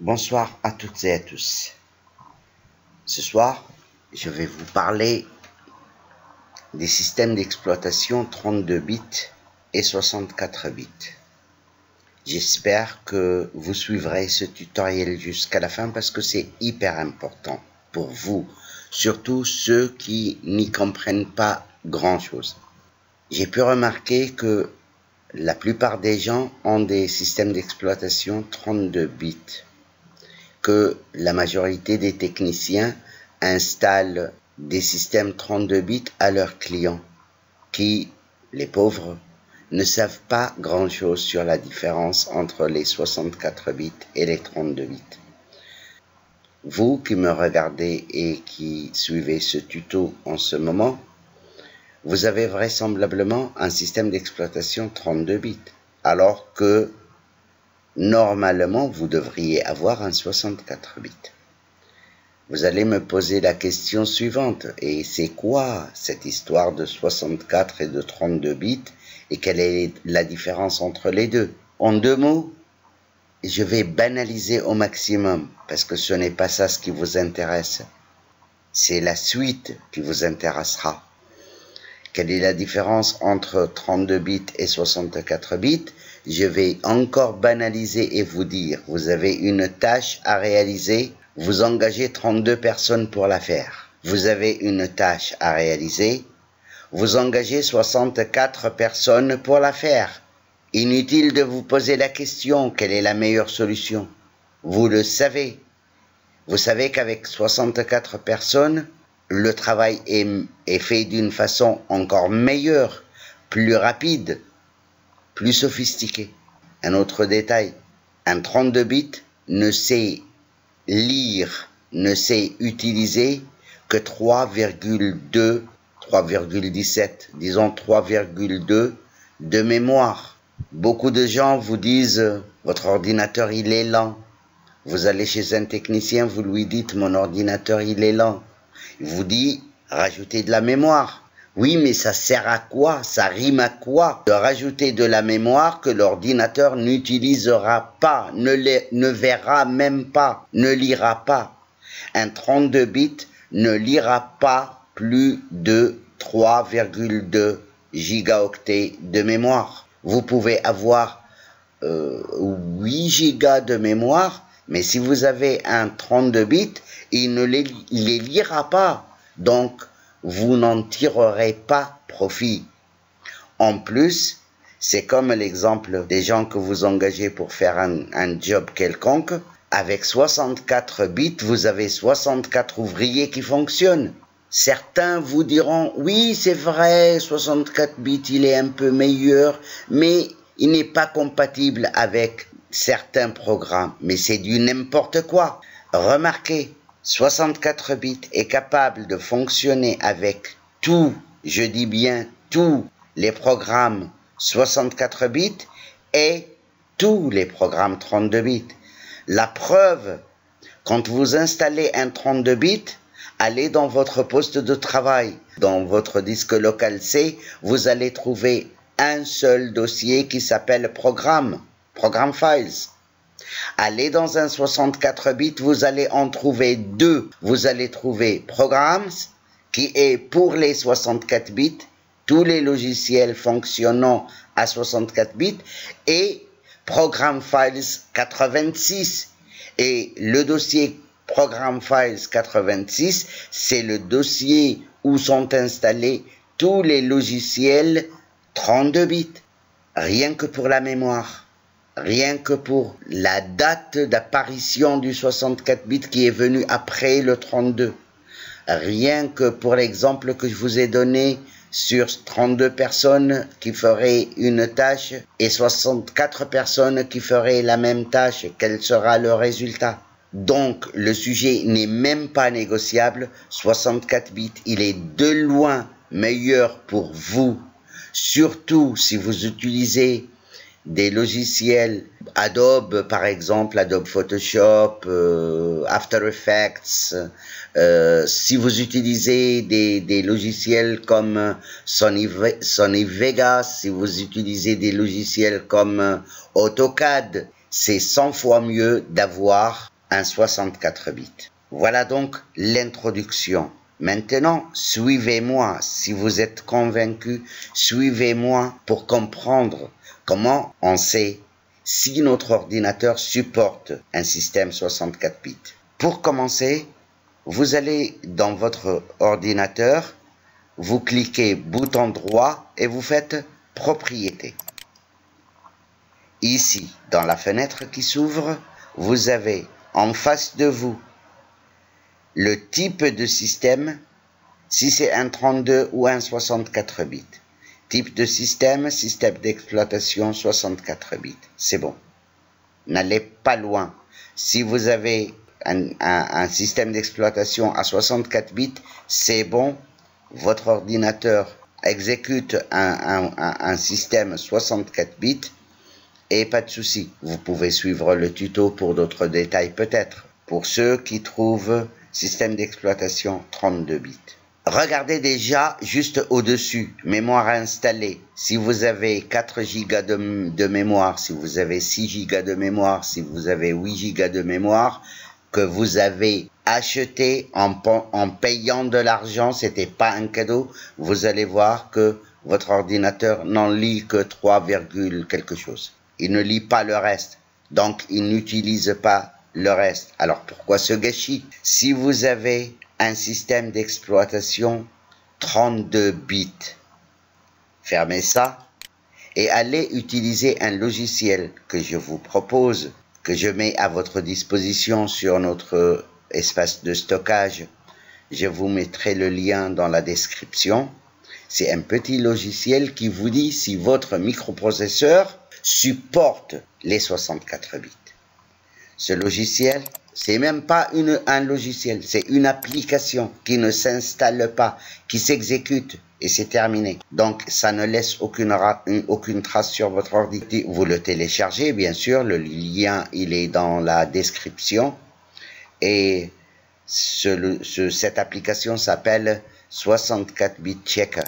Bonsoir à toutes et à tous. Ce soir, je vais vous parler des systèmes d'exploitation 32 bits et 64 bits. J'espère que vous suivrez ce tutoriel jusqu'à la fin parce que c'est hyper important pour vous, surtout ceux qui n'y comprennent pas grand-chose. J'ai pu remarquer que la plupart des gens ont des systèmes d'exploitation 32 bits, que la majorité des techniciens installent des systèmes 32 bits à leurs clients, qui, les pauvres, ne savent pas grand-chose sur la différence entre les 64 bits et les 32 bits. Vous qui me regardez et qui suivez ce tuto en ce moment, vous avez vraisemblablement un système d'exploitation 32 bits, alors que normalement vous devriez avoir un 64 bits. Vous allez me poser la question suivante, et c'est quoi cette histoire de 64 et de 32 bits et quelle est la différence entre les deux? En deux mots, je vais banaliser au maximum parce que ce n'est pas ça ce qui vous intéresse. C'est la suite qui vous intéressera. Quelle est la différence entre 32 bits et 64 bits? Je vais encore banaliser et vous dire, vous avez une tâche à réaliser, vous engagez 32 personnes pour la faire. Vous avez une tâche à réaliser, vous engagez 64 personnes pour la faire. Inutile de vous poser la question, quelle est la meilleure solution? Vous le savez. Vous savez qu'avec 64 personnes, le travail est fait d'une façon encore meilleure, plus rapide, plus sophistiquée. Un autre détail, un 32 bits ne sait lire, ne sait utiliser que 3,2, 3,17, disons 3,2 de mémoire. Beaucoup de gens vous disent, votre ordinateur il est lent. Vous allez chez un technicien, vous lui dites, mon ordinateur il est lent. Il vous dit, rajoutez de la mémoire. Oui, mais ça sert à quoi? Ça rime à quoi de rajouter de la mémoire que l'ordinateur n'utilisera pas, ne verra même pas, ne lira pas? Un 32 bits ne lira pas plus de 3,2 gigaoctets de mémoire. Vous pouvez avoir 8 gigas de mémoire, mais si vous avez un 32 bits, il ne les lira pas. Donc, vous n'en tirerez pas profit. En plus, c'est comme l'exemple des gens que vous engagez pour faire un job quelconque. Avec 64 bits, vous avez 64 ouvriers qui fonctionnent. Certains vous diront, oui, c'est vrai, 64 bits, il est un peu meilleur, mais il n'est pas compatible avec certains programmes. Mais c'est du n'importe quoi. Remarquez, 64 bits est capable de fonctionner avec tout, je dis bien tous les programmes 64 bits et tous les programmes 32 bits. La preuve, quand vous installez un 32 bits, allez dans votre poste de travail, dans votre disque local C, vous allez trouver un seul dossier qui s'appelle Program Files. Allez dans un 64 bits, vous allez en trouver deux. Vous allez trouver Programs, qui est pour les 64 bits, tous les logiciels fonctionnant à 64 bits, et Program Files 86. Et le dossier Program Files 86, c'est le dossier où sont installés tous les logiciels 32 bits. Rien que pour la mémoire. Rien que pour la date d'apparition du 64 bits qui est venu après le 32. Rien que pour l'exemple que je vous ai donné sur 32 personnes qui feraient une tâche et 64 personnes qui feraient la même tâche, quel sera le résultat? Donc le sujet n'est même pas négociable. 64 bits, il est de loin meilleur pour vous, surtout si vous utilisez des logiciels Adobe, par exemple, Adobe Photoshop, After Effects, si vous utilisez des logiciels comme Sony Vegas, si vous utilisez des logiciels comme AutoCAD, c'est 100 fois mieux d'avoir un 64 bits. Voilà donc l'introduction. Maintenant, suivez-moi. Si vous êtes convaincu, suivez-moi pour comprendre comment on sait si notre ordinateur supporte un système 64 bits. Pour commencer, vous allez dans votre ordinateur, vous cliquez bouton droit et vous faites Propriétés. Ici, dans la fenêtre qui s'ouvre, vous avez en face de vous le type de système, si c'est un 32 ou un 64 bits. Type de système, système d'exploitation 64 bits. C'est bon. N'allez pas loin. Si vous avez un système d'exploitation à 64 bits, c'est bon. Votre ordinateur exécute un système 64 bits et pas de souci. Vous pouvez suivre le tuto pour d'autres détails peut-être. Pour ceux qui trouvent système d'exploitation 32 bits. Regardez déjà juste au-dessus, mémoire installée. Si vous avez 4 Go de mémoire, si vous avez 6 Go de mémoire, si vous avez 8 Go de mémoire, que vous avez acheté en payant de l'argent, c'était pas un cadeau, vous allez voir que votre ordinateur n'en lit que 3, quelque chose. Il ne lit pas le reste, donc il n'utilise pas le reste. Alors pourquoi ce gâchis? Si vous avez un système d'exploitation 32 bits, fermez ça et allez utiliser un logiciel que je vous propose, que je mets à votre disposition sur notre espace de stockage. Je vous mettrai le lien dans la description. C'est un petit logiciel qui vous dit si votre microprocesseur supporte les 64 bits. Ce logiciel, c'est même pas un logiciel, c'est une application qui ne s'installe pas, qui s'exécute et c'est terminé. Donc ça ne laisse aucune trace sur votre ordi. Vous le téléchargez, bien sûr, le lien il est dans la description et cette application s'appelle 64 bit checker.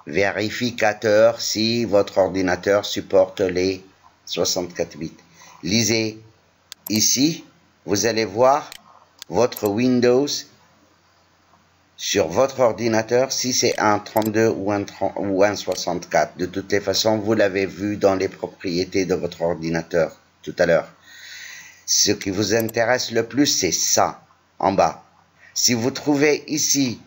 Vérificateur si votre ordinateur supporte les 64 bits. Lisez ici, vous allez voir votre Windows sur votre ordinateur si c'est un 32 ou un 64. De toutes les façons, vous l'avez vu dans les propriétés de votre ordinateur tout à l'heure. Ce qui vous intéresse le plus, c'est ça, en bas. Si vous trouvez ici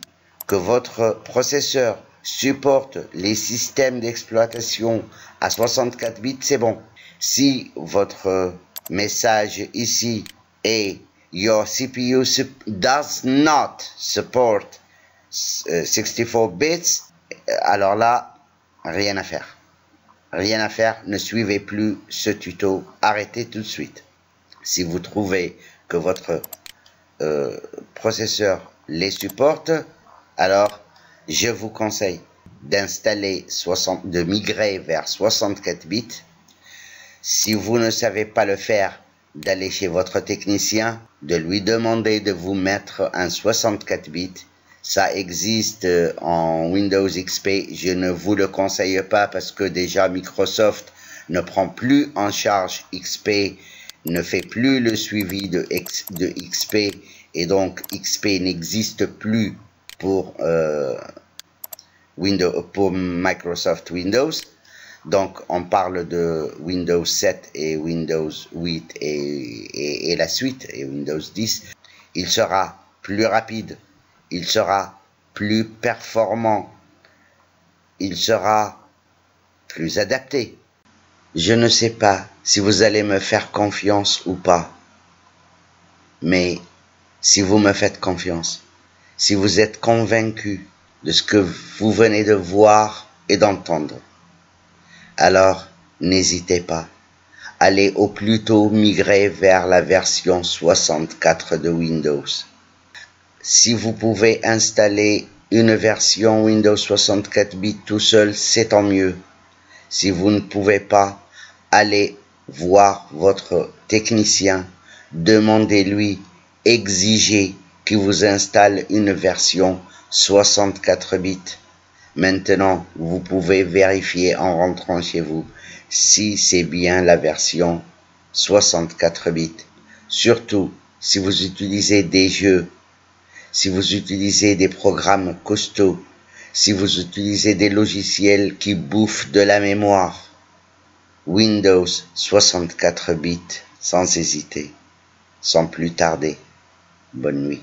que votre processeur supporte les systèmes d'exploitation à 64 bits, c'est bon. Si votre message ici est Your CPU does not support 64 bits, alors là, rien à faire. Rien à faire, ne suivez plus ce tuto, arrêtez tout de suite. Si vous trouvez que votre processeur les supporte, alors je vous conseille de migrer vers 64 bits. Si vous ne savez pas le faire, d'aller chez votre technicien, de lui demander de vous mettre un 64 bits. Ça existe en Windows XP, je ne vous le conseille pas parce que déjà Microsoft ne prend plus en charge XP, ne fait plus le suivi de XP et donc XP n'existe plus pour Microsoft Windows. Donc on parle de Windows 7 et Windows 8 et la suite et Windows 10. Il sera plus rapide, il sera plus performant, il sera plus adapté. Je ne sais pas si vous allez me faire confiance ou pas, mais si vous me faites confiance, si vous êtes convaincu de ce que vous venez de voir et d'entendre, alors n'hésitez pas, allez au plus tôt migrer vers la version 64 de Windows. Si vous pouvez installer une version Windows 64 bits tout seul, c'est tant mieux. Si vous ne pouvez pas, allez voir votre technicien, demandez-lui, exigez qu'il vous installe une version 64 bits. Maintenant, vous pouvez vérifier en rentrant chez vous si c'est bien la version 64 bits. Surtout si vous utilisez des jeux, si vous utilisez des programmes costauds, si vous utilisez des logiciels qui bouffent de la mémoire. Windows 64 bits, sans hésiter, sans plus tarder. Bonne nuit.